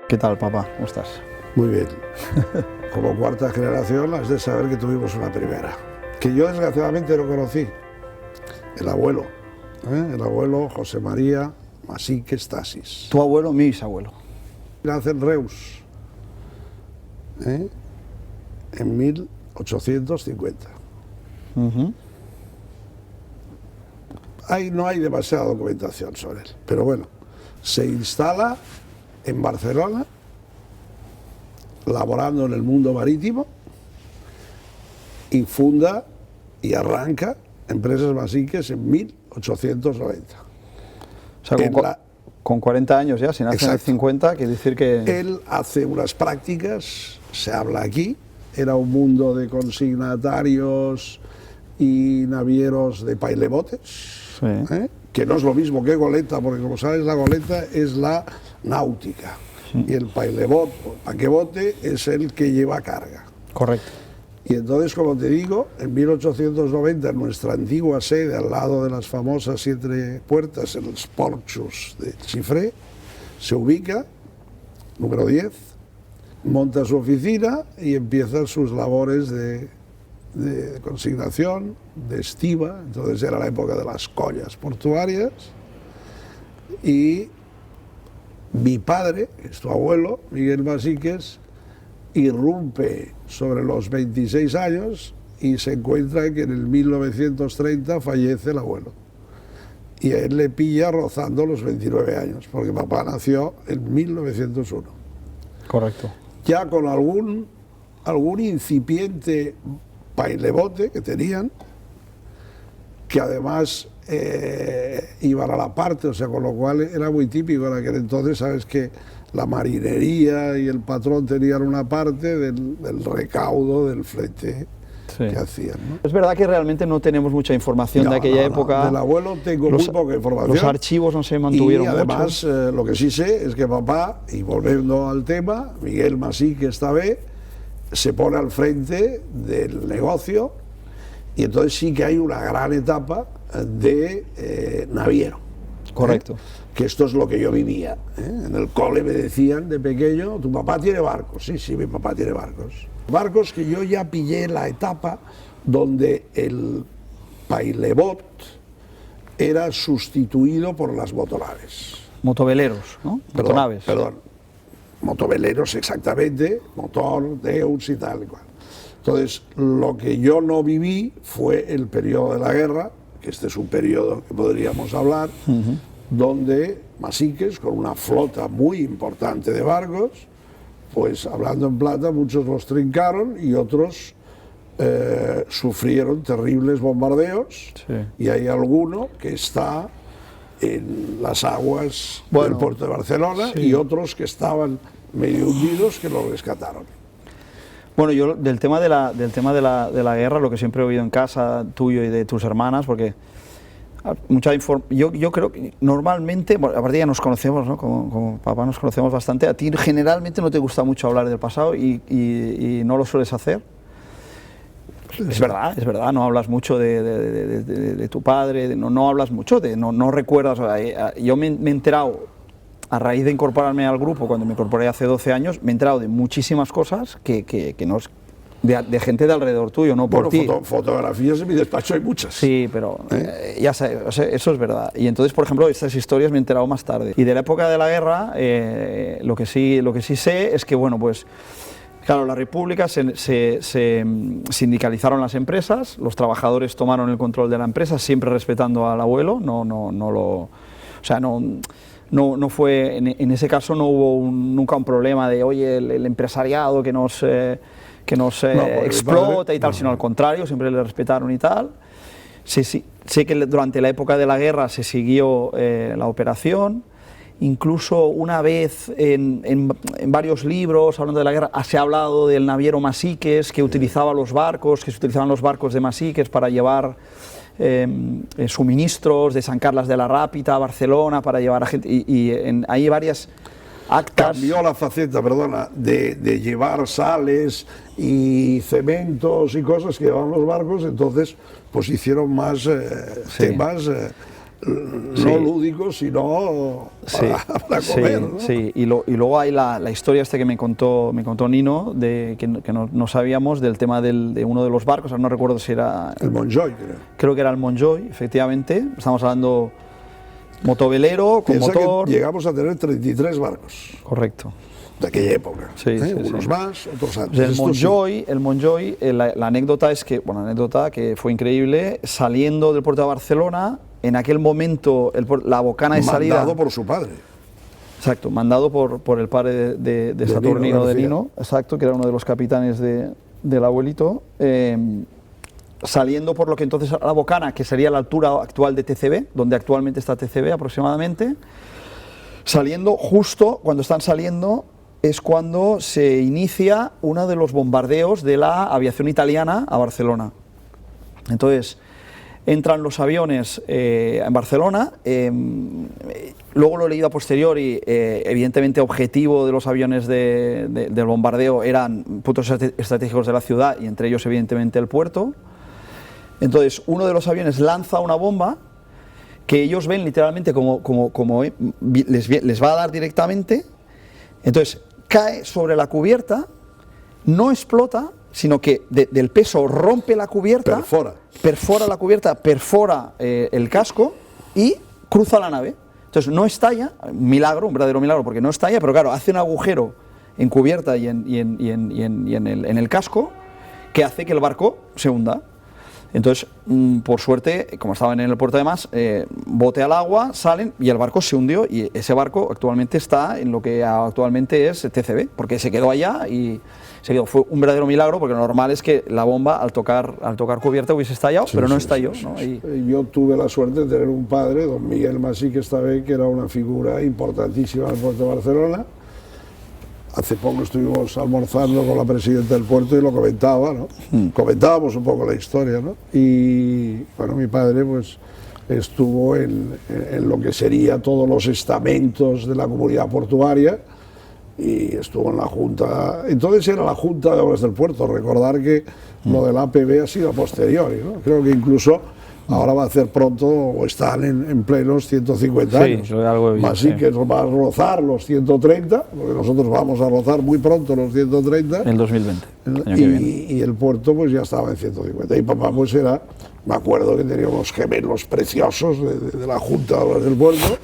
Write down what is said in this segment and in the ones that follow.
¿Qué tal, papá? ¿Cómo estás? Muy bien. Como cuarta generación has de saber que tuvimos una primera, que yo desgraciadamente no conocí. El abuelo, el abuelo José María Masíquez Tasis. Tu abuelo, mi bisabuelo. Nace en Reus, en 1850. Ahí no hay demasiada documentación sobre él, pero bueno, se instala en Barcelona, laborando en el mundo marítimo, y funda y arranca Empresas Masíquez en 1890. O sea, con 40 años ya, si nace en el 50, quiere decir que... Él hace unas prácticas, se habla aquí, era un mundo de consignatarios y navieros de pailebotes, Sí. Que no es lo mismo que goleta, porque como sabes la goleta es la náutica, y el pailebot, paquebote, es el que lleva carga. Correcto. Y entonces, como te digo, en 1890, en nuestra antigua sede, al lado de las famosas 7 puertas, en los porxos de Chifré, se ubica, número 10, monta su oficina y empieza sus labores de consignación, de estiva. Entonces era la época de las collas portuarias, y mi padre, que es tu abuelo, Miguel Masíquez, irrumpe sobre los 26 años y se encuentra que en el 1930 fallece el abuelo. Y a él le pilla rozando los 29 años, porque papá nació en 1901. Correcto. Ya con algún incipiente pailebote que tenían, que además iban a la parte, o sea, con lo cual era muy típico en aquel entonces, sabes que la marinería y el patrón tenían una parte del recaudo del flete, sí, que hacían, ¿no? Es verdad que realmente no tenemos mucha información de aquella época. Del abuelo tengo muy poca información. Los archivos no se mantuvieron y además, mucho. Lo que sí sé es que papá, y volviendo al tema, Miguel Masíquez esta vez se pone al frente del negocio, y entonces sí que hay una gran etapa de naviero. Correcto. Que esto es lo que yo vivía. En el cole me decían de pequeño, tu papá tiene barcos. Sí, sí, mi papá tiene barcos. Barcos que yo ya pillé la etapa donde el pailebot era sustituido por las motonaves. Motoveleros, ¿no? Motonaves. Perdón, motoveleros exactamente, motor, Deus y tal y cual. Entonces, lo que yo no viví fue el periodo de la guerra, que este es un periodo que podríamos hablar, donde Masíquez, con una flota muy importante de barcos, pues hablando en plata, muchos los trincaron y otros sufrieron terribles bombardeos, sí, y hay alguno que está en las aguas del puerto de Barcelona, sí, y otros que estaban medio hundidos que los rescataron. Bueno, yo del tema de la guerra, lo que siempre he oído en casa tuyo y de tus hermanas, porque yo creo que normalmente, bueno, aparte ya nos conocemos, ¿no? Como papá nos conocemos bastante, a ti generalmente no te gusta mucho hablar del pasado y no lo sueles hacer. Es verdad, no hablas mucho de tu padre, no hablas mucho, no recuerdas. Yo me he enterado, a raíz de incorporarme al grupo, cuando me incorporé hace 12 años, me he enterado de muchísimas cosas que no es de gente de alrededor tuyo, no por ti. Fotografías en mi despacho hay muchas. Sí, pero ya sabes, o sea, eso es verdad. Y entonces, por ejemplo, estas historias me he enterado más tarde. Y de la época de la guerra, lo que sí sé es que, bueno, pues, claro, la República se sindicalizaron las empresas, los trabajadores tomaron el control de la empresa, siempre respetando al abuelo, no fue, en ese caso no hubo nunca un problema de, oye, el empresariado que nos explota y tal, sino al contrario, siempre le respetaron y tal. Sé que durante la época de la guerra se siguió la operación, incluso una vez en varios libros hablando de la guerra se ha hablado del naviero Masíquez que utilizaba los barcos, que se utilizaban los barcos de Masíquez para llevar suministros de San Carles de la Ràpita a Barcelona para llevar a gente, hay varias actas. Cambió la faceta, perdona, de llevar sales y cementos y cosas que llevaban los barcos, entonces pues hicieron más temas no lúdicos, sino para comer, ¿no? Sí, y luego hay la historia que me contó Nino, que no sabíamos, del tema de uno de los barcos, ahora no recuerdo si era... El Montjoy, creo que era el Montjoy, efectivamente, estamos hablando motovelero, con motor... Llegamos a tener 33 barcos. Correcto. De aquella época, unos más, otros antes. El Montjoy, la anécdota es que, bueno, la anécdota que fue increíble, saliendo del puerto de Barcelona, en aquel momento la bocana de salida... Mandado por su padre. Exacto, mandado por el padre de Saturnino de Nino, exacto, que era uno de los capitanes del abuelito, saliendo por lo que entonces era la bocana, que sería la altura actual de TCB, donde actualmente está TCB aproximadamente, saliendo justo cuando están saliendo... es cuando se inicia uno de los bombardeos de la aviación italiana a Barcelona. Entonces, entran los aviones en Barcelona, luego lo he leído a posteriori, evidentemente objetivo de los aviones del bombardeo eran puntos estratégicos de la ciudad y entre ellos evidentemente el puerto. Entonces, uno de los aviones lanza una bomba que ellos ven literalmente como les va a dar directamente. Entonces, cae sobre la cubierta, no explota, sino que del peso rompe la cubierta, perfora la cubierta, perfora el casco y cruza la nave. Entonces, no estalla, milagro, un verdadero milagro, porque no estalla, pero claro, hace un agujero en cubierta y en el casco que hace que el barco se hunda. Entonces, por suerte, como estaban en el puerto de Mas, bote al agua, salen y el barco se hundió y ese barco actualmente está en lo que actualmente es TCB, porque se quedó allá y fue un verdadero milagro, porque lo normal es que la bomba al tocar cubierta hubiese estallado, pero no estalló. ¿No? Yo tuve la suerte de tener un padre, don Miguel Masí, esta vez, que era una figura importantísima del puerto de Barcelona. Hace poco estuvimos almorzando con la presidenta del puerto y lo comentaba, ¿no? Comentábamos un poco la historia, ¿no? Y bueno, mi padre pues estuvo en lo que sería todos los estamentos de la comunidad portuaria y estuvo en la Junta, entonces era la Junta de Obras del Puerto. Recordar que lo del APB ha sido a posteriori, ¿no? Creo que incluso ahora va a hacer pronto, o están en plenos 150 años. Así que va a rozar los 130, porque nosotros vamos a rozar muy pronto los 130. En el 2020. Y el puerto pues ya estaba en 150. Y papá pues era, me acuerdo que tenía unos gemelos preciosos de la Junta de Obras del Puerto.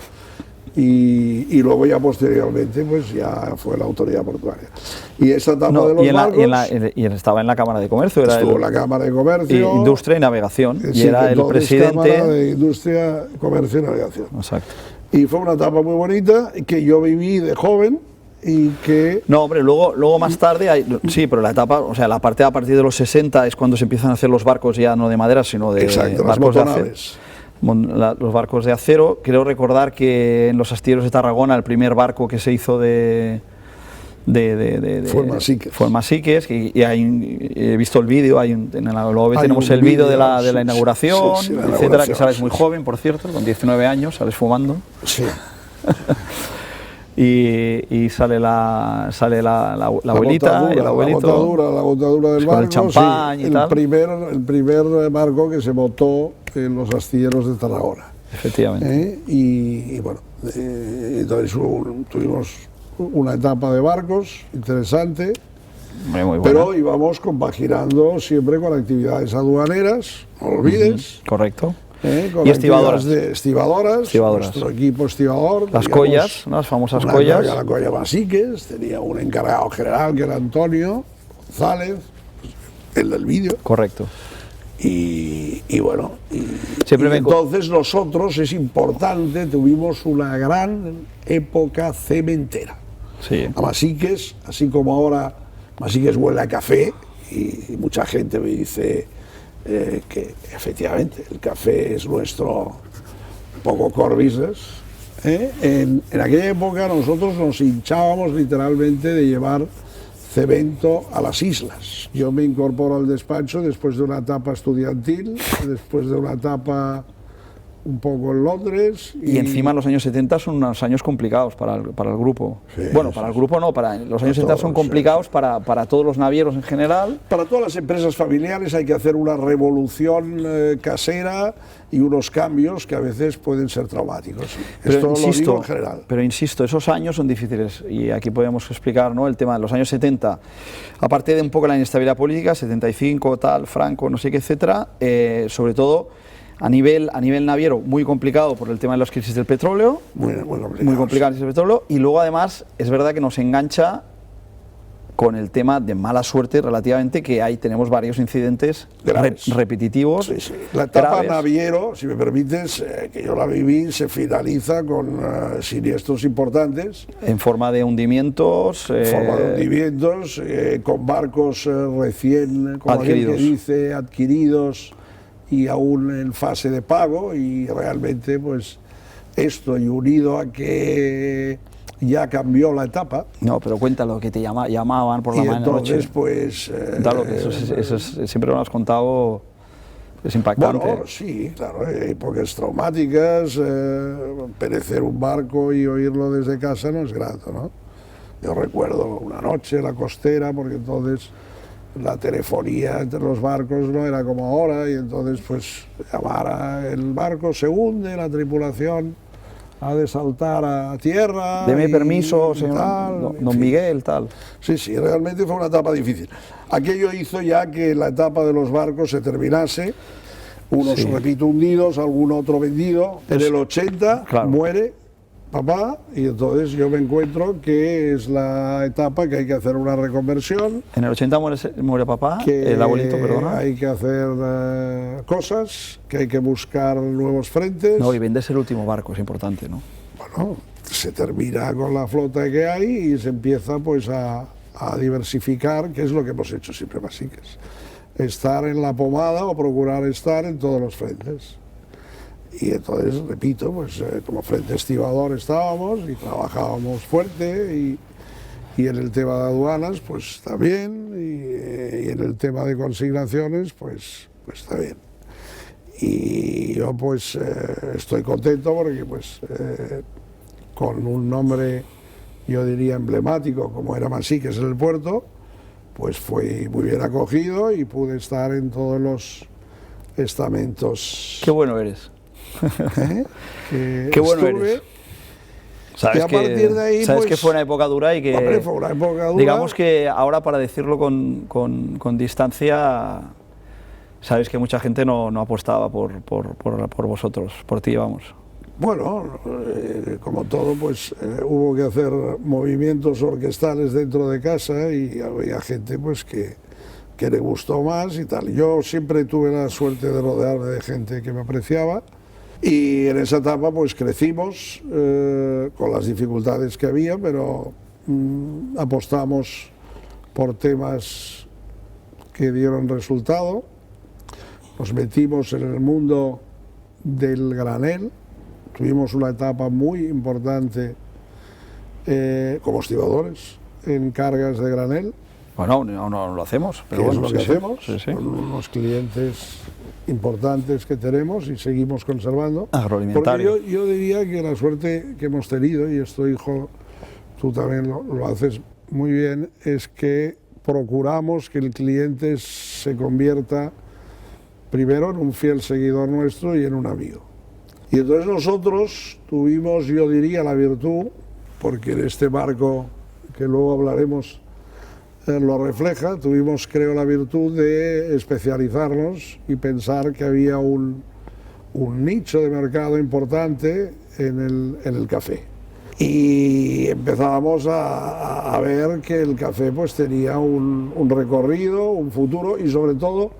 Y luego ya posteriormente pues ya fue la autoridad portuaria. Y esa etapa de los barcos... Y estaba en la Cámara de Comercio. Estuvo en la Cámara de Comercio. Industria y Navegación. Y era el presidente... Cámara de Industria, Comercio y Navegación. Exacto. Y fue una etapa muy bonita que yo viví de joven y que... No, hombre, luego más tarde, sí, pero la etapa, o sea, la parte a partir de los 60 es cuando se empiezan a hacer los barcos ya no de madera, sino de barcos de acero. Los barcos de acero. Creo recordar que en los astilleros de Tarragona el primer barco que se hizo fue Masiques, y he visto el vídeo, en la OB tenemos el vídeo de la inauguración, etcétera, que sales muy joven, por cierto, con 19 años, sales fumando. Sí. Y sale la abuelita y el abuelito. La botadura del barco. Con el champán y tal. El primer barco que se montó en los astilleros de Tarragona. Efectivamente. Y bueno, entonces tuvimos una etapa de barcos interesante, muy buena. Pero íbamos compaginando siempre con actividades aduaneras, no olvides. Correcto. Con y estibadoras. Estibadoras. Nuestro equipo estibador. Las collas, ¿no? Las famosas collas. La colla Masiques, tenía un encargado general que era Antonio González, el del vídeo. Correcto. Y bueno, entonces nosotros, es importante, tuvimos una gran época cementera. Sí. A Masiques, así como ahora Masiques huele a café, y mucha gente me dice que efectivamente el café es nuestro poco core business. En aquella época nosotros nos hinchábamos literalmente de llevar cemento a las islas. Yo me incorporo al despacho después de una etapa estudiantil, después de una etapa un poco en Londres. Y encima los años 70 son unos años complicados para el grupo. Sí, bueno, para el grupo no, los años 70 son complicados para todos los navieros en general. Para todas las empresas familiares hay que hacer una revolución casera y unos cambios que a veces pueden ser traumáticos. Esto lo digo en general. Pero insisto, esos años son difíciles y aquí podemos explicar, ¿no?, el tema de los años 70, aparte de un poco la inestabilidad política, 75, tal, Franco, no sé qué, etcétera, sobre todo a nivel naviero muy complicado por el tema de las crisis del petróleo, muy complicada la crisis del petróleo, y luego además es verdad que nos engancha con el tema de mala suerte relativamente, que ahí tenemos varios incidentes repetitivos. Sí, sí. La etapa naviero, si me permites, que yo la viví, se finaliza con siniestros importantes. En forma de hundimientos. Con barcos recién, como adquiridos. Que dice, adquiridos y aún en fase de pago, y realmente pues esto, y unido a que ya cambió la etapa. No, pero cuéntalo, que te llamaban por la mañana. Entonces, pues... eso siempre lo has contado, es impactante. Bueno, sí, claro, épocas traumáticas, perecer un barco y oírlo desde casa no es grato, ¿no? Yo recuerdo una noche en la costera, porque entonces la telefonía entre los barcos no era como ahora, y entonces pues llamara, el barco se hunde, la tripulación ha de saltar a tierra. Deme permiso, señor don Miguel, tal. Sí, sí, realmente fue una etapa difícil. Aquello hizo ya que la etapa de los barcos se terminase, unos, repito, hundidos, algún otro vendido. En el 80 muere papá, y entonces yo me encuentro que es la etapa que hay que hacer una reconversión. En el 80 muere papá, el abuelito, perdona. Hay que hacer cosas, que hay que buscar nuevos frentes. No, y venderse el último barco, es importante, ¿no? Bueno, se termina con la flota que hay y se empieza pues a diversificar, que es lo que hemos hecho siempre, Masiques. Estar en la pomada o procurar estar en todos los frentes. Y entonces, repito, pues como frente estibador estábamos y trabajábamos fuerte, y en el tema de aduanas pues también, y en el tema de consignaciones pues también. Y yo pues estoy contento porque pues con un nombre, yo diría, emblemático como era Masiques en el puerto, pues fui muy bien acogido y pude estar en todos los estamentos. Qué bueno eres. Qué bueno eres. Sabes, y a partir de ahí, sabes pues, que fue una época dura y que, hombre, fue una época dura. Digamos que ahora, para decirlo con distancia, sabes que mucha gente no apostaba por vosotros, por ti, vamos. Bueno, como todo, pues hubo que hacer movimientos orquestales dentro de casa, y había gente pues que le gustó más y tal. Yo siempre tuve la suerte de rodearme de gente que me apreciaba, y en esa etapa pues crecimos con las dificultades que había, pero apostamos por temas que dieron resultado. Nos metimos en el mundo del granel, tuvimos una etapa muy importante como estibadores en cargas de granel. Bueno, no lo hacemos, pero bueno, es lo que hacemos, sí. Con unos clientes importantes que tenemos y seguimos conservando. Agroalimentario. Porque yo diría que la suerte que hemos tenido, y esto, hijo, tú también lo haces muy bien, es que procuramos que el cliente se convierta primero en un fiel seguidor nuestro y en un amigo. Y entonces nosotros tuvimos, yo diría, la virtud, porque en este marco que luego hablaremos lo refleja, tuvimos, creo, la virtud de especializarnos y pensar que había un nicho de mercado importante en el café. Y empezábamos a ver que el café pues tenía un recorrido, un futuro, y sobre todo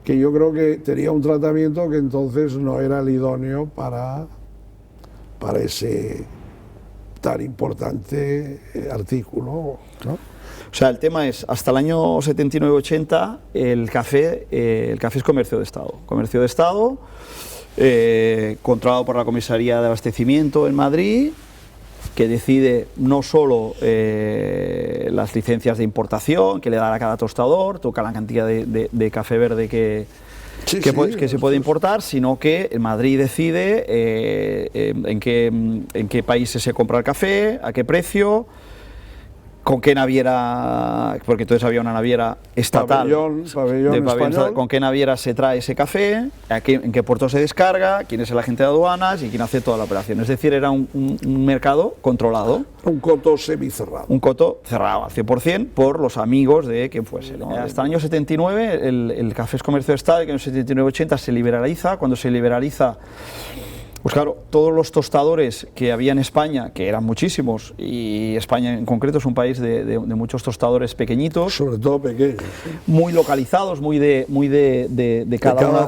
que yo creo que tenía un tratamiento que entonces no era el idóneo para ese tan importante artículo, ¿no? O sea, el tema es, hasta el año 79-80, el café es comercio de Estado. Comercio de Estado, controlado por la Comisaría de Abastecimiento en Madrid, que decide no solo las licencias de importación que le dan a cada tostador, toca la cantidad de café verde que se puede importar, sino que el Madrid decide en qué países se compra el café, a qué precio, con qué naviera, porque entonces había una naviera estatal, pabellón con qué naviera se trae ese café, en qué puerto se descarga, quién es el agente de aduanas y quién hace toda la operación. Es decir, era un mercado controlado. Un coto semicerrado. Un coto cerrado al 100% por los amigos de quien fuese, ¿no? Hasta el año 79 el café es comercio de Estado, y que en el 79-80 se liberaliza. Cuando se liberaliza, pues claro, todos los tostadores que había en España, que eran muchísimos, y España en concreto es un país de muchos tostadores pequeñitos, sobre todo pequeños, muy localizados, muy de cada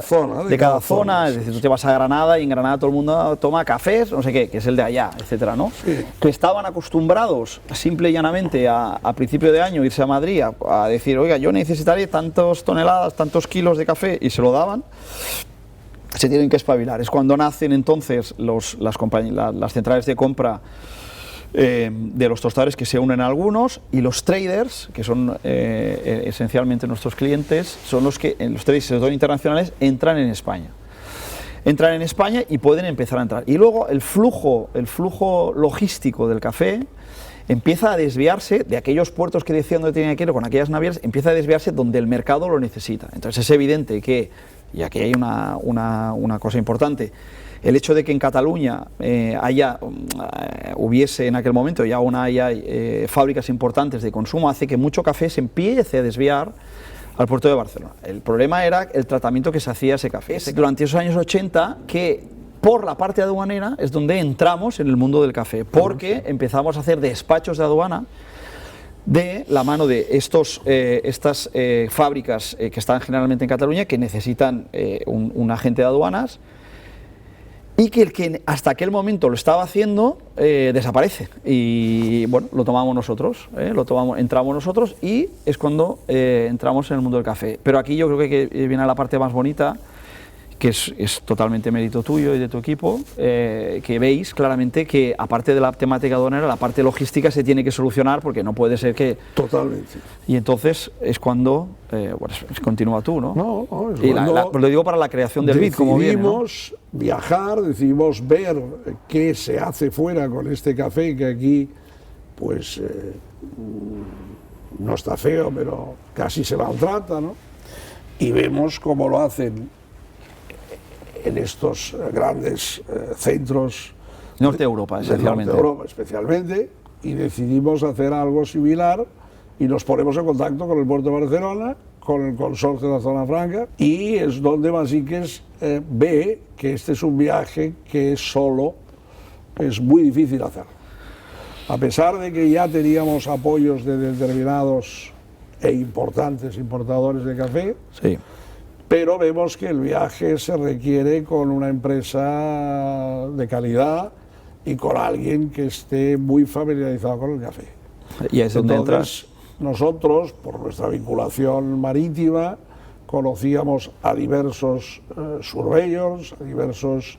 zona, es decir, tú te vas a Granada y en Granada todo el mundo toma cafés, no sé qué, que es el de allá, etcétera, ¿no? Sí. Que estaban acostumbrados, simple y llanamente, a principio de año irse a Madrid a decir, oiga, yo necesitaré tantas toneladas, tantos kilos de café, y se lo daban. Se tienen que espabilar. Es cuando nacen entonces las centrales de compra de los tostadores, que se unen a algunos, y los traders, que son esencialmente nuestros clientes, son los que, los traders sobre todo internacionales, entran en España. Entran en España y pueden empezar a entrar. Y luego el flujo logístico del café empieza a desviarse de aquellos puertos que decían donde tenían que ir, con aquellas navieras, empieza a desviarse donde el mercado lo necesita. Entonces es evidente que, y aquí hay una cosa importante, el hecho de que en Cataluña hubiese en aquel momento ya haya fábricas importantes de consumo, hace que mucho café se empiece a desviar al puerto de Barcelona. El problema era el tratamiento que se hacía a ese café. Durante esos años 80, que por la parte aduanera es donde entramos en el mundo del café, porque empezamos a hacer despachos de aduana de la mano de estas fábricas que están generalmente en Cataluña, que necesitan un agente de aduanas, y que el que hasta aquel momento lo estaba haciendo desaparece, y bueno, lo tomamos nosotros, entramos nosotros, y es cuando entramos en el mundo del café. Pero aquí yo creo que viene la parte más bonita, que es totalmente mérito tuyo y de tu equipo, que veis claramente que aparte de la temática aduanera, la parte logística se tiene que solucionar, porque no puede ser que... Totalmente. Y entonces es cuando, continúa tú, ¿no? No, es y pues lo digo para la creación del BID, como viene, ¿no? Decidimos viajar, decidimos ver qué se hace fuera con este café, que aquí, pues, no está feo, pero casi se maltrata, ¿no? Y vemos cómo lo hacen en estos grandes centros norte de Europa, esencialmente. Norte de Europa, especialmente, y decidimos hacer algo similar y nos ponemos en contacto con el puerto de Barcelona, con el consorcio de la Zona Franca, y es donde Masiques ve que este es un viaje que solo es muy difícil hacer. A pesar de que ya teníamos apoyos de determinados e importantes importadores de café, sí, pero vemos que el viaje se requiere con una empresa de calidad y con alguien que esté muy familiarizado con el café. Y es donde entonces nosotros, por nuestra vinculación marítima, conocíamos a diversos surveyors, a diversas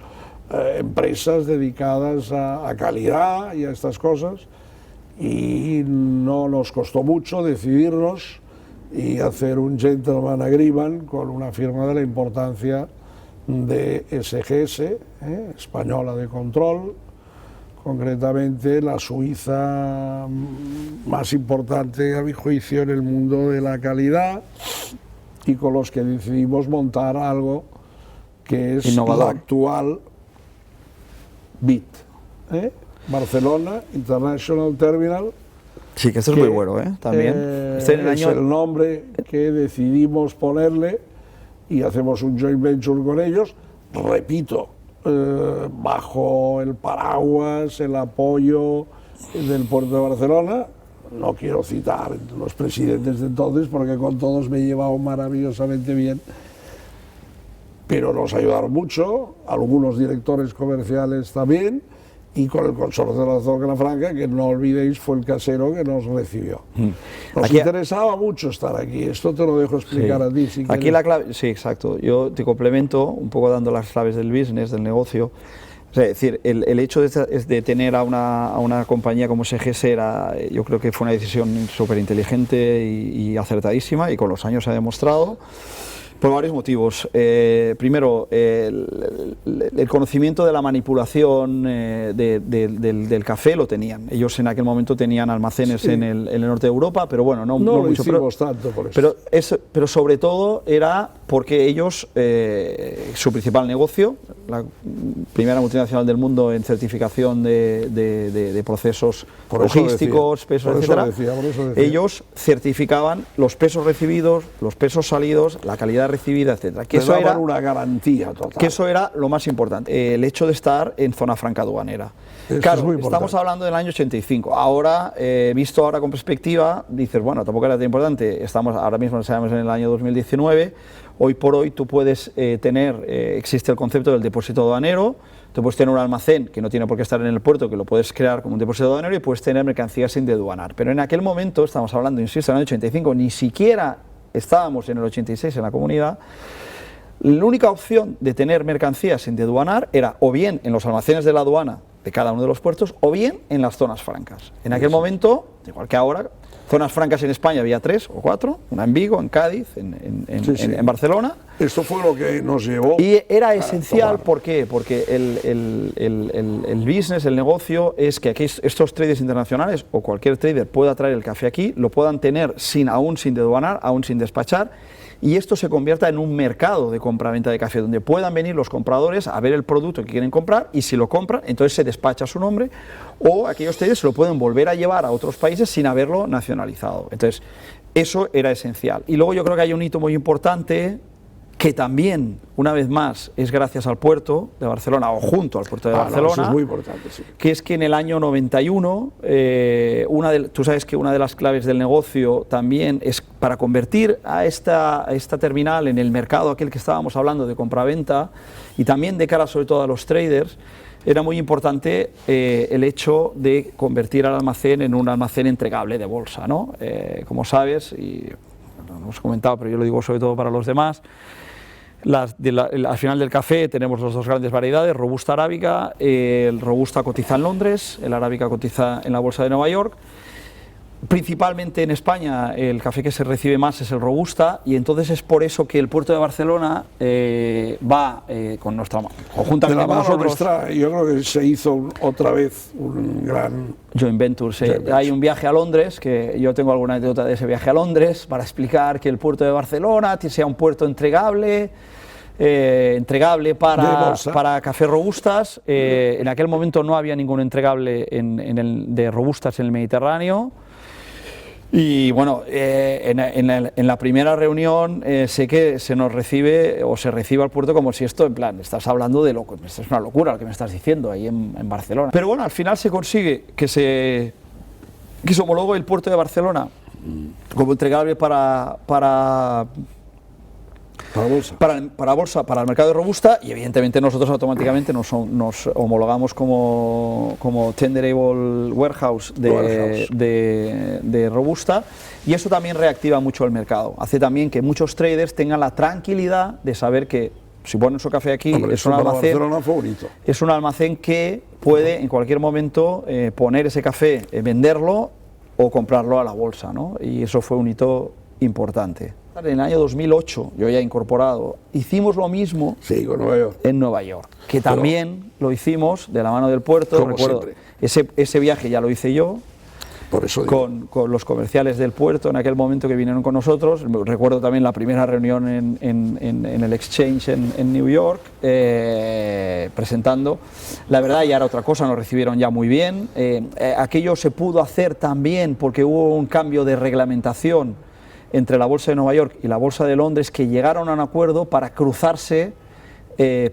empresas dedicadas a calidad y a estas cosas, y no nos costó mucho decidirnos y hacer un gentleman agreement con una firma de la importancia de SGS, española de control, concretamente la Suiza más importante a mi juicio en el mundo de la calidad, y con los que decidimos montar algo que es innovador, la actual BIT, Barcelona International Terminal. Sí, que esto es muy bueno, también. Es el nombre que decidimos ponerle y hacemos un joint venture con ellos, repito, bajo el paraguas, el apoyo del puerto de Barcelona. No quiero citar los presidentes de entonces porque con todos me he llevado maravillosamente bien, pero nos ayudaron mucho, algunos directores comerciales también, y con el consorcio de la Zona Franca, que no olvidéis fue el casero que nos recibió. Nos interesaba mucho estar aquí, esto te lo dejo explicar a ti. Si aquí la clave, sí, exacto, yo te complemento un poco dando las claves del business, del negocio. Es decir, el hecho de tener a una compañía como SGS yo creo que fue una decisión súper inteligente y acertadísima, y con los años se ha demostrado. Por varios motivos. Primero, el conocimiento de la manipulación del café lo tenían. Ellos en aquel momento tenían almacenes en el norte de Europa, pero bueno, no lo mucho. hicimos tanto por eso. Pero sobre todo era porque ellos, su principal negocio, la primera multinacional del mundo en certificación de procesos logísticos, pesos, etcétera, ellos certificaban los pesos recibidos, los pesos salidos, la calidad recibida, etcétera. Que eso era una garantía total. Que eso era lo más importante, el hecho de estar en zona franca aduanera. Claro, estamos hablando del año 85. Ahora, visto ahora con perspectiva, dices, bueno, tampoco era tan importante. Ahora mismo estamos en el año 2019. Hoy por hoy tú puedes existe el concepto del depósito aduanero. Tú puedes tener un almacén que no tiene por qué estar en el puerto, que lo puedes crear como un depósito aduanero y puedes tener mercancías sin deduanar. Pero en aquel momento, estamos hablando, insisto, en el año 85, ni siquiera estábamos en el 86 en la comunidad. La única opción de tener mercancías sin deduanar era o bien en los almacenes de la aduana de cada uno de los puertos o bien en las zonas francas. En aquel momento, igual que ahora, zonas francas en España había 3 o 4, una en Vigo, en Cádiz, en Barcelona. Esto fue lo que nos llevó. Y era esencial, ¿por qué? Porque el business, el negocio, es que aquí estos traders internacionales o cualquier trader pueda traer el café aquí, lo puedan tener aún sin deduanar, aún sin despachar, y esto se convierta en un mercado de compra-venta de café, donde puedan venir los compradores a ver el producto que quieren comprar, y si lo compran, entonces se despacha a su nombre, o aquellos traders se lo pueden volver a llevar a otros países sin haberlo nacionalizado. Entonces, eso era esencial. Y luego yo creo que hay un hito muy importante, que también, una vez más, es gracias al puerto de Barcelona, o junto al puerto de Barcelona, eso es muy importante, sí. Que es que en el año 91, tú sabes que una de las claves del negocio también es para convertir a esta terminal en el mercado aquel que estábamos hablando de compraventa, y también de cara sobre todo a los traders, era muy importante el hecho de convertir al almacén en un almacén entregable de bolsa, ¿no? Como sabes, y lo hemos comentado, pero yo lo digo sobre todo para los demás, al final del café tenemos las dos grandes variedades, Robusta arábica. El Robusta cotiza en Londres, el arábica cotiza en la bolsa de Nueva York. Principalmente en España el café que se recibe más es el Robusta, y entonces es por eso que el puerto de Barcelona va con nuestra mano, conjuntamente con nosotros. Yo creo que se hizo otra vez un gran joint venture. Hay un viaje a Londres, que yo tengo alguna anécdota de ese viaje a Londres, para explicar que el puerto de Barcelona sea un puerto entregable para cafés robustas. En aquel momento no había ningún entregable de robustas en el Mediterráneo. Y bueno, en la primera reunión sé que se nos recibe al puerto como si esto, en plan, estás hablando de loco, esto es una locura lo que me estás diciendo ahí en Barcelona. Pero bueno, al final se consigue que se homologue el puerto de Barcelona como entregable para bolsa, para el mercado de Robusta, y evidentemente nosotros automáticamente nos homologamos como Tenderable Warehouse de Robusta, y eso también reactiva mucho el mercado, hace también que muchos traders tengan la tranquilidad de saber que si ponen su café aquí, es un almacén que puede en cualquier momento poner ese café, venderlo o comprarlo a la bolsa, ¿no? Y eso fue un hito importante. En el año 2008, yo ya incorporado, hicimos lo mismo en Nueva York, que también lo hicimos de la mano del puerto. Recuerdo, ese viaje ya lo hice yo, por eso con los comerciales del puerto en aquel momento que vinieron con nosotros. Recuerdo también la primera reunión en el Exchange en New York, presentando. La verdad ya era otra cosa, nos recibieron ya muy bien. Aquello se pudo hacer también porque hubo un cambio de reglamentación entre la bolsa de Nueva York y la bolsa de Londres, que llegaron a un acuerdo para cruzarse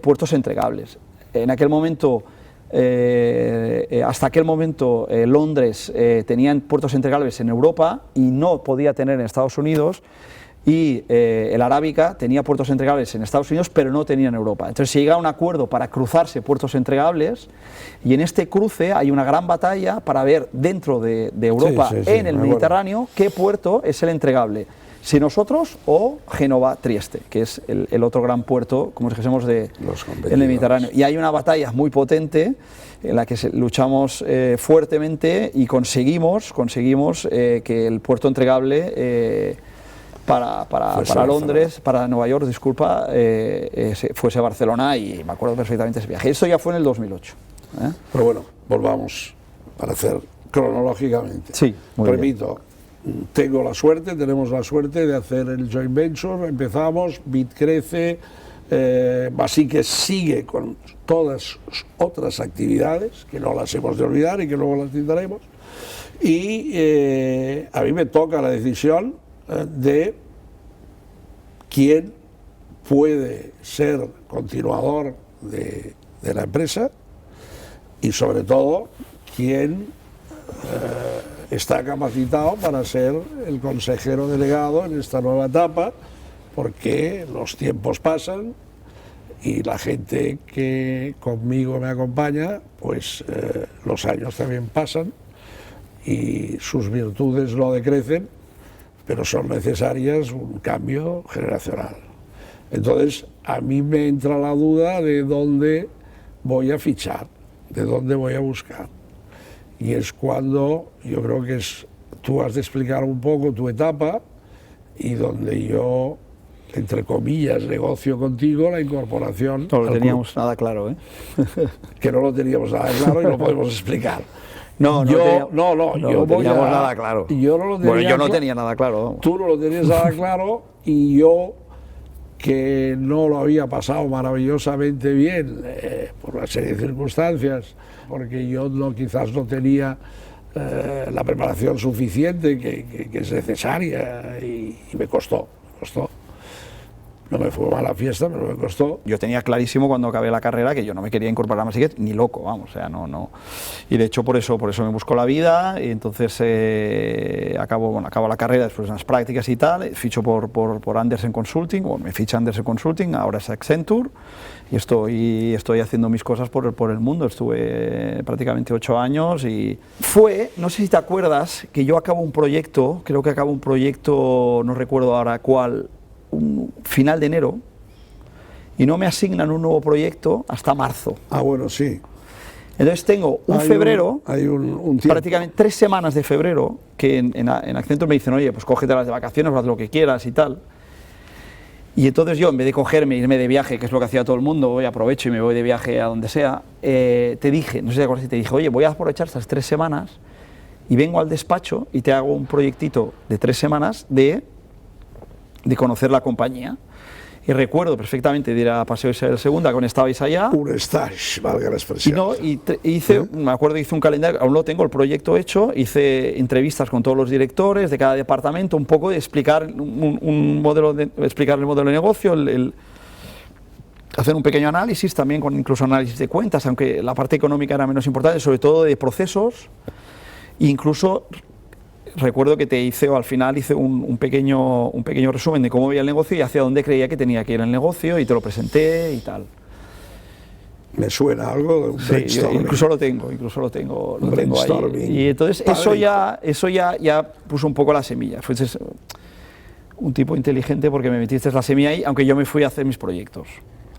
puertos entregables. En aquel momento, hasta aquel momento, Londres tenía puertos entregables en Europa y no podía tener en Estados Unidos, y el arábica tenía puertos entregables en Estados Unidos pero no tenía en Europa. Entonces se llega a un acuerdo para cruzarse puertos entregables, y en este cruce hay una gran batalla para ver dentro de Europa, en el Mediterráneo, qué puerto es el entregable, si nosotros o Génova-Trieste, que es el otro gran puerto, como dijésemos, en el Mediterráneo. Y hay una batalla muy potente en la que luchamos fuertemente, y conseguimos que el puerto entregable para Londres, para Nueva York, disculpa, fuese a Barcelona, y me acuerdo perfectamente ese viaje. Esto ya fue en el 2008. Pero bueno, volvamos para hacer cronológicamente. Sí, muy Repito, tenemos la suerte de hacer el joint venture, empezamos, BIT crece, Basique sigue con todas sus otras actividades, que no las hemos de olvidar y que luego las citaremos, y a mí me toca la decisión de quién puede ser continuador de la empresa y sobre todo quién está capacitado para ser el consejero delegado en esta nueva etapa, porque los tiempos pasan y la gente que conmigo me acompaña, pues los años también pasan y sus virtudes no decrecen, pero son necesarias un cambio generacional. Entonces, a mí me entra la duda de dónde voy a fichar, de dónde voy a buscar. Y es cuando yo creo que tú has de explicar un poco tu etapa y donde yo, entre comillas, negocio contigo la incorporación. No lo teníamos nada claro, ¿eh? Que no lo teníamos nada claro y lo podemos explicar. No teníamos nada claro. Yo no lo tenía bueno, yo no tenía nada claro. Vamos. Tú no lo tenías nada claro y yo, que no lo había pasado maravillosamente bien por una serie de circunstancias, porque yo quizás no tenía la preparación suficiente que es necesaria y me costó. No me fue mala fiesta, pero me costó. Yo tenía clarísimo cuando acabé la carrera que yo no me quería incorporar a Basique ni loco, vamos, o sea, no. Y de hecho por eso me busco la vida y entonces acabo la carrera después de unas prácticas y tal, ficho por Andersen Consulting, o me ficha Andersen Consulting, ahora es Accenture, y estoy haciendo mis cosas por el mundo. Estuve prácticamente 8 años y no sé si te acuerdas, que yo acabo un proyecto, no recuerdo ahora cuál, un final de enero, y no me asignan un nuevo proyecto hasta marzo. Ah, bueno, sí. Entonces tengo un febrero, un prácticamente 3 semanas de febrero, que en Accenture me dicen, oye, pues cógete las de vacaciones, haz lo que quieras y tal. Y entonces yo, en vez de irme de viaje, que es lo que hacía todo el mundo, aprovecho y me voy de viaje a donde sea, te dije, no sé si te acuerdas, te dije, oye, voy a aprovechar estas 3 semanas y vengo al despacho y te hago un proyectito de 3 semanas de conocer la compañía. Y recuerdo perfectamente de ir a Paseo Isabel II, cuando estabais allá. Un stage, valga la expresión. Me acuerdo, hice un calendario, aún lo tengo, el proyecto hecho, hice entrevistas con todos los directores de cada departamento, un poco de explicar explicar el modelo de negocio, hacer un pequeño análisis, también con incluso análisis de cuentas, aunque la parte económica era menos importante, sobre todo de procesos, incluso. Recuerdo que al final hice un pequeño resumen de cómo veía el negocio y hacia dónde creía que tenía que ir el negocio, y te lo presenté y tal. Me suena algo de un brainstorming. Incluso lo tengo ahí. Y entonces eso ya puso un poco la semilla. Fuiste un tipo inteligente porque me metiste la semilla ahí, aunque yo me fui a hacer mis proyectos.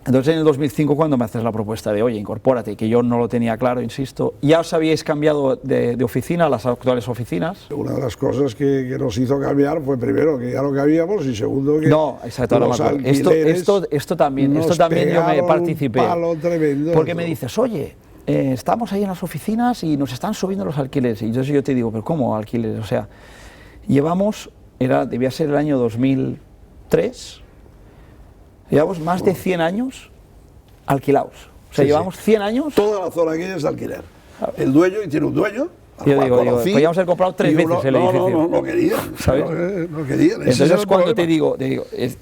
Entonces en el 2005, cuando me haces la propuesta de, oye, incorpórate, que yo no lo tenía claro, insisto, ¿ya os habíais cambiado de oficina a las actuales oficinas? Una de las cosas que nos hizo cambiar fue, primero, que ya no cabíamos, y segundo, que no, exacto, los alquileres esto también yo me participé, un palo tremendo, porque me dices, oye, estamos ahí en las oficinas y nos están subiendo los alquileres, y entonces yo te digo, pero ¿cómo alquileres? O sea, debía ser el año 2003, llevamos más de 100 años alquilados. O sea, llevamos 100 años. Toda la zona aquella es de alquiler. El dueño, y tiene un dueño. Yo digo, podríamos haber comprado 3 veces el edificio. No querían. ¿Sabes? No querían. Entonces es cuando te digo,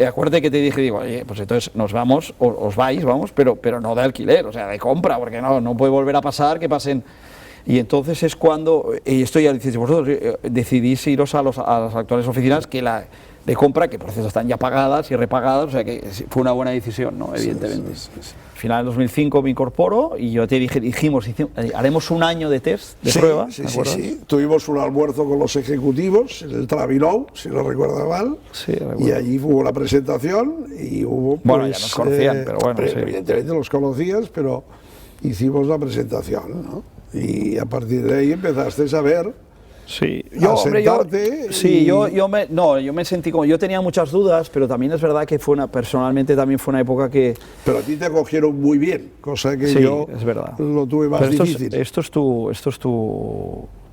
acuérdate que te dije, oye, pues entonces nos vamos, os vais, vamos, pero no de alquiler, o sea, de compra, porque no puede volver a pasar que pasen. Y entonces es cuando, y esto ya dices vosotros, decidís iros a las actuales oficinas de compra, que por cierto están ya pagadas y repagadas, o sea que fue una buena decisión, ¿no? Evidentemente. Sí. Al final, en 2005 me incorporo y yo te dijimos, haremos un año de test, de prueba. Sí. Tuvimos un almuerzo con los ejecutivos en el Travinou, si no recuerdo mal, y allí hubo la presentación y hubo... Bueno, ya nos conocían, pero bueno. Evidentemente los conocías, pero hicimos la presentación, ¿no? Y a partir de ahí empezaste a ver Sí, yo me sentí como, yo tenía muchas dudas, pero también es verdad que personalmente también fue una época que... Pero a ti te acogieron muy bien, cosa que sí, yo es verdad. lo tuve más difícil. Esto es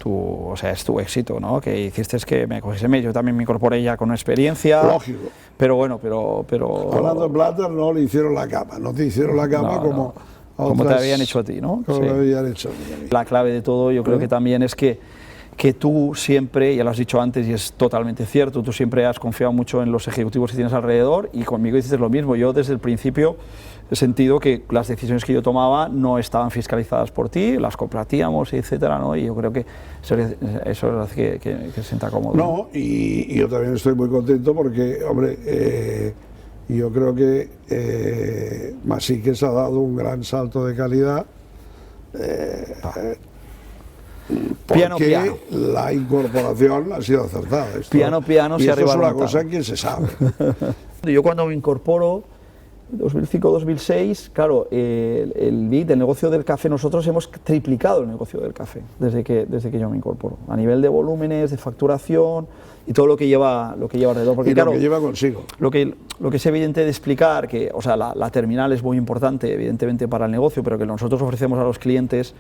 o sea, es tu éxito, ¿no? Que hiciste que me cogiese, yo también me incorporé ya con experiencia. Lógico. Pero bueno, pero... Orlando Plata no le hicieron la cama, no te hicieron la cama como... No. Como te habían hecho a ti, ¿no? Como me habían hecho a mí. La clave de todo yo creo que también es que tú siempre, ya lo has dicho antes y es totalmente cierto, tú siempre has confiado mucho en los ejecutivos que tienes alrededor y conmigo dices lo mismo. Yo desde el principio he sentido que las decisiones que yo tomaba no estaban fiscalizadas por ti, las compartíamos, etcétera, ¿no? Y yo creo que eso hace que se sienta cómodo. No, y yo también estoy muy contento porque, hombre, yo creo que Masiques ha dado un gran salto de calidad. Piano, porque piano. La incorporación ha sido acertada. Piano, piano, y se esto es arriba una cosa que se sabe. Yo cuando me incorporo, 2005-2006, claro, el negocio del café, nosotros hemos triplicado el negocio del café desde que yo me incorporo, a nivel de volúmenes, de facturación y todo lo que lleva alrededor. Porque, y claro, lo que lleva consigo. Lo que es evidente de explicar, que o sea, la terminal es muy importante, evidentemente, para el negocio, pero que nosotros ofrecemos a los clientes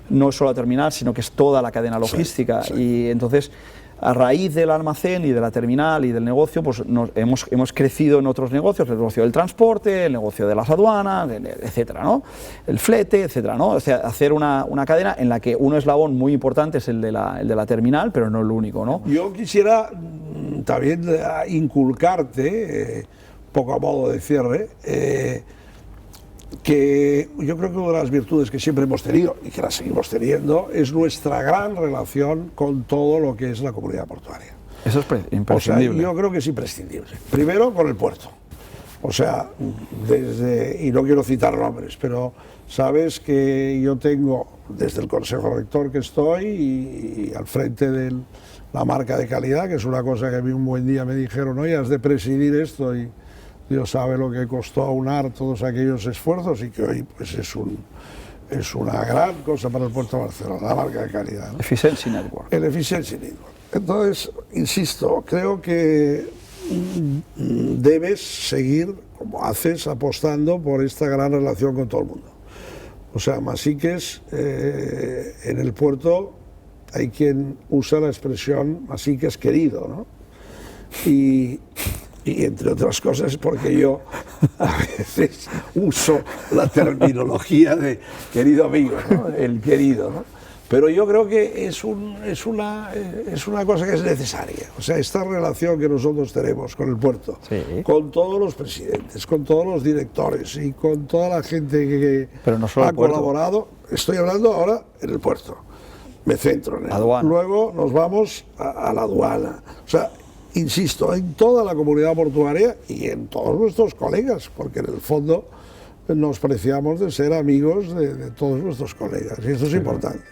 no es solo la terminal, sino que es toda la cadena logística. Sí. Y entonces, a raíz del almacén y de la terminal y del negocio, pues hemos crecido en otros negocios, el negocio del transporte, el negocio de las aduanas, etcétera, ¿no? El flete, etcétera, ¿no? O sea, hacer una cadena en la que un eslabón muy importante es el de la terminal, pero no el único, ¿no? Yo quisiera también inculcarte, poco a modo de cierre, que yo creo que una de las virtudes que siempre hemos tenido y que las seguimos teniendo es nuestra gran relación con todo lo que es la comunidad portuaria. Eso es imprescindible. O sea, yo creo que es imprescindible. Primero con el puerto. O sea, y no quiero citar nombres, pero sabes que yo tengo, desde el Consejo Rector que estoy y al frente de la marca de calidad, que es una cosa que a mí un buen día me dijeron, oye, has de presidir esto, y Dios sabe lo que costó aunar todos aquellos esfuerzos y que hoy pues es una gran cosa para el puerto de Barcelona, la marca de calidad, ¿no? Efficiency Network. El Efficiency Network. Entonces, insisto, creo que debes seguir, como haces, apostando por esta gran relación con todo el mundo. O sea, Masiques, en el puerto hay quien usa la expresión Masiques querido, ¿no? Y entre otras cosas porque yo a veces uso la terminología de querido amigo, ¿no? El querido, ¿no? Pero yo creo que es una cosa que es necesaria. O sea, esta relación que nosotros tenemos con el puerto, sí, con todos los presidentes, con todos los directores y con toda la gente que pero no solo ha colaborado, estoy hablando ahora en el puerto, me centro en él. Luego nos vamos a la aduana. O sea, insisto, en toda la comunidad portuaria y en todos nuestros colegas, porque en el fondo nos preciamos de ser amigos de todos nuestros colegas, y esto es importante.